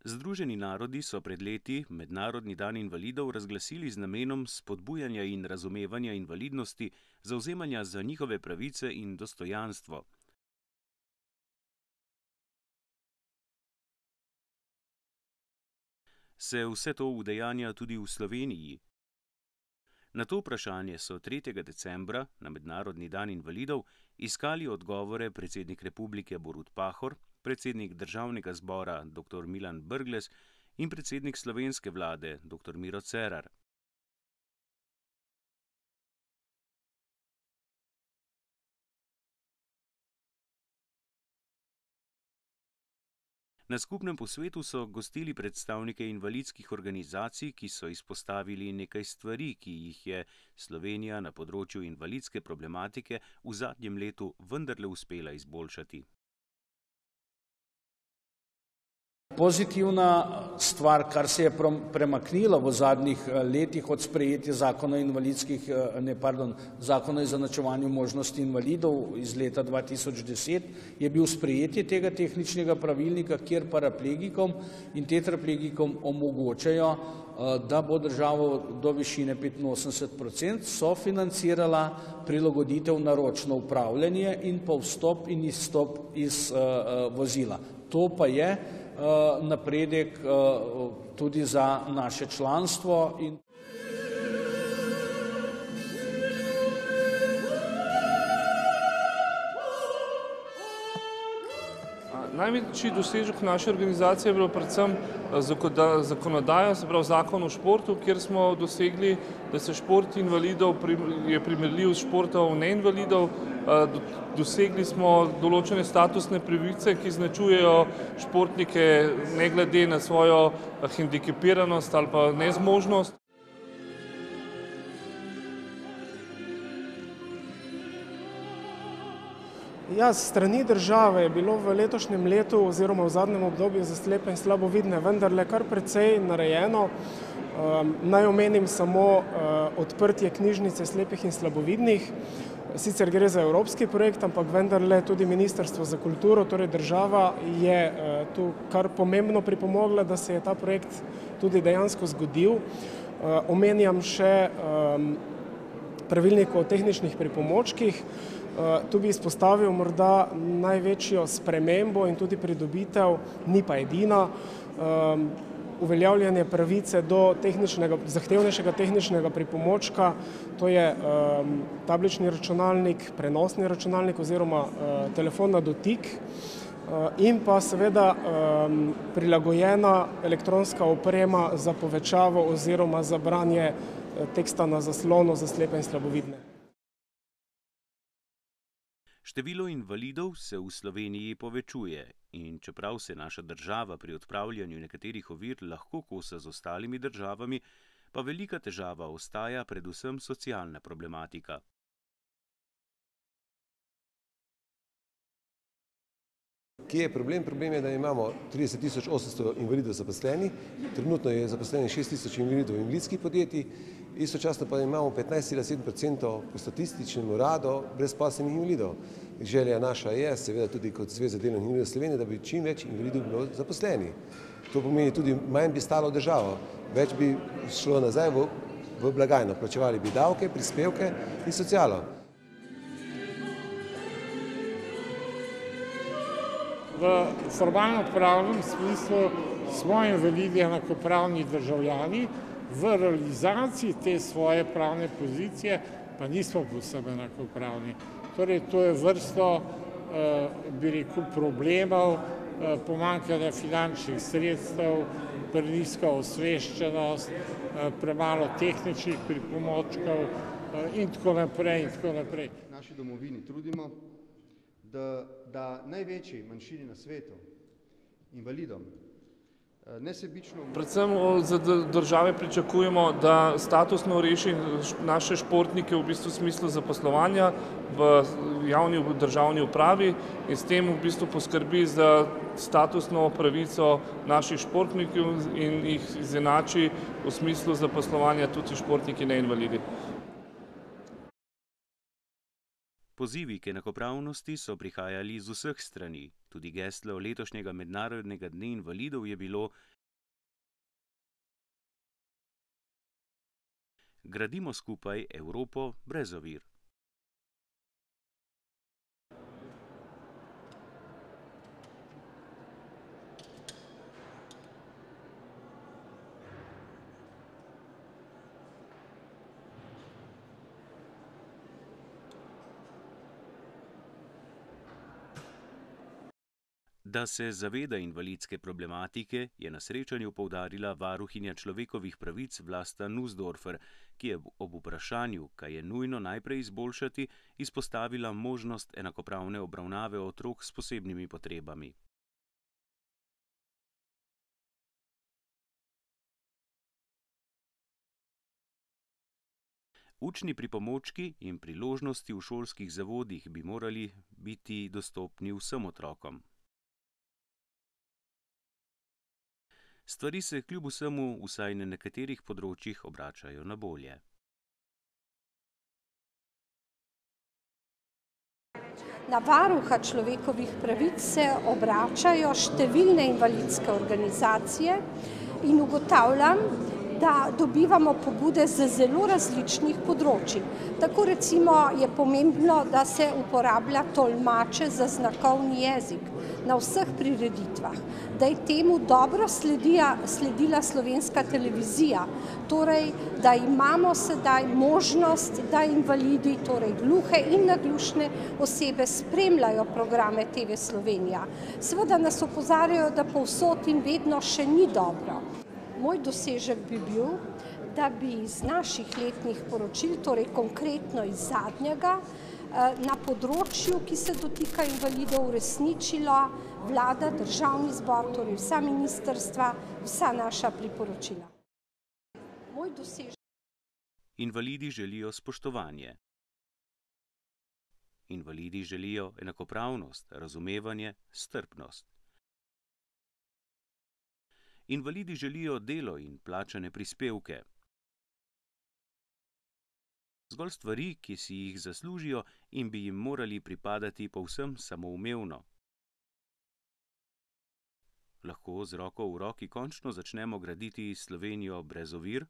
Združeni narodi so pred leti Mednarodni dan invalidov razglasili z namenom spodbujanja in razumevanja invalidnosti, zavzemanja za njihove pravice in dostojanstvo. Se vse to udejanja tudi v Sloveniji? Na to vprašanje so 3. decembra, na Mednarodni dan invalidov, iskali odgovore predsednik republike Borut Pahor, predsednik državnega zbora dr. Milan Brglez in predsednik slovenske vlade dr. Miro Cerar. Na skupnem posvetu so gostili predstavnike invalidskih organizacij, ki so izpostavili nekaj stvari, ki jih je Slovenija na področju invalidske problematike v zadnjem letu vendarle uspela izboljšati. Pozitivna stvar, kar se je premaknilo v zadnjih letih od sprejetja zakona o izenačevanju možnosti invalidov iz leta 2010, je bil sprejetje tega tehničnega pravilnika, kjer paraplegikom in tetraplegikom omogočajo, da bo država do višine 85% sofinancirala prilagoditev na ročno upravljanje in pa vstop in izstop iz vozila. To pa je napredek tudi za naše članstvo. Največji dosežek naše organizacije je bilo predvsem zakonodaja, se pravi zakon o športu, kjer smo dosegli, da se šport invalidov je primerljiv s športom neinvalidov. Dosegli smo določene statusne pravice, ki značujejo športnike ne glede na svojo hendikepiranost ali pa nezmožnost. Ja, s strani države je bilo v letošnjem letu oziroma v zadnjem obdobju za slepe in slabovidne vendarle kar precej narejeno. Naj omenim samo odprtje knjižnice slepih in slabovidnih. Sicer gre za evropski projekt, ampak vendarle tudi Ministrstvo za kulturo, torej država, je tu kar pomembno pripomogla, da se je ta projekt tudi dejansko zgodil. Omenjam še pravilnik o tehničnih pripomočkih. Tu bi izpostavil morda največjo spremembo in tudi pridobitev, ni pa edina, uveljavljanje pravice do zahtevnejšega tehničnega pripomočka, to je tablični računalnik, prenosni računalnik oziroma telefon na dotik in pa seveda prilagojena elektronska oprema za povečavo oziroma za branje teksta na zaslonu za slepe in slabovidne. Število invalidov se v Sloveniji povečuje in čeprav se naša država pri odpravljanju nekaterih ovir lahko kosa z ostalimi državami, pa velika težava ostaja predvsem socialna problematika. Kje je problem? Problem je, da imamo 30.800 invalidov zaposlenih, trenutno je zaposlenih 6.000 invalidov v invalidskih podjetij, istočasno pa imamo 15,7% po statističnem uradu brezposelnih invalidov. Želja naša je, seveda tudi kot Zveza delovnih invalidov Slovenije, da bi čim več invalidov bilo zaposlenih. To pomeni tudi manj bi stalo državo, več bi šlo nazaj v blagajno, plačevali bi davke, prispevke in socialo. V formalno-pravnem smislu smo invalidi enakopravni državljani, v realizaciji te svoje pravne pozicije pa nismo povsem enakopravni. Torej, to je vrsto, bi rekel, problemov, pomanjkanja finančnih sredstev, prenizka osveščenost, premalo tehničnih pripomočkov in tako naprej in tako naprej. V naši domovini trudimo, da največji manjšini na svetu, invalidom, nesebično... Predvsem za države pričakujemo, da statusno reši naše športnike v bistvu v smislu zaposlovanja v državni upravi in s tem v bistvu poskrbi za statusno pravico naših športnikov in jih izenači v smislu zaposlovanja tudi športniki neinvalidi. Pozivi k enakopravnosti so prihajali z vseh strani. Tudi geslo letošnjega Mednarodnega dne invalidov je bilo Gradimo skupaj Evropo brez ovir. Da se zaveda invalidske problematike, je na srečanju poudarila varuhinja človekovih pravic Vlasta Nussdorfer, ki je ob vprašanju, kaj je nujno najprej izboljšati, izpostavila možnost enakopravne obravnave otrok s posebnimi potrebami. Učni pripomočki in priložnosti v šolskih zavodih bi morali biti dostopni vsem otrokom. Stvari se kljub vsemu vsaj na nekaterih področjih obračajo na bolje. Na varuha človekovih pravic se obračajo številne invalidske organizacije in ugotavljam, da dobivamo pobude z zelo različnih področji. Tako recimo je pomembno, da se uporablja tolmače za znakovni jezik na vseh prireditvah, da je temu dobro sledila Slovenska televizija, torej da imamo sedaj možnost, da invalidi, torej gluhe in naglušne osebe spremljajo programe TV Slovenija. Seveda nas opozarjajo, da povsod in vedno še ni dobro. Moj dosežek bi bil, da bi iz naših letnih poročil, torej konkretno iz zadnjega, na področju, ki se dotika invalidov, uresničila vlada, državni zbor, torej vsa ministrstva, vsa naša priporočila. Moj dosežek. Invalidi želijo spoštovanje. Invalidi želijo enakopravnost, razumevanje, strpnost. Invalidi želijo delo in plačane prispevke. Zgolj stvari, ki si jih zaslužijo in bi jim morali pripadati povsem samoumevno. Lahko z roko v roki končno začnemo graditi Slovenijo brez ovir?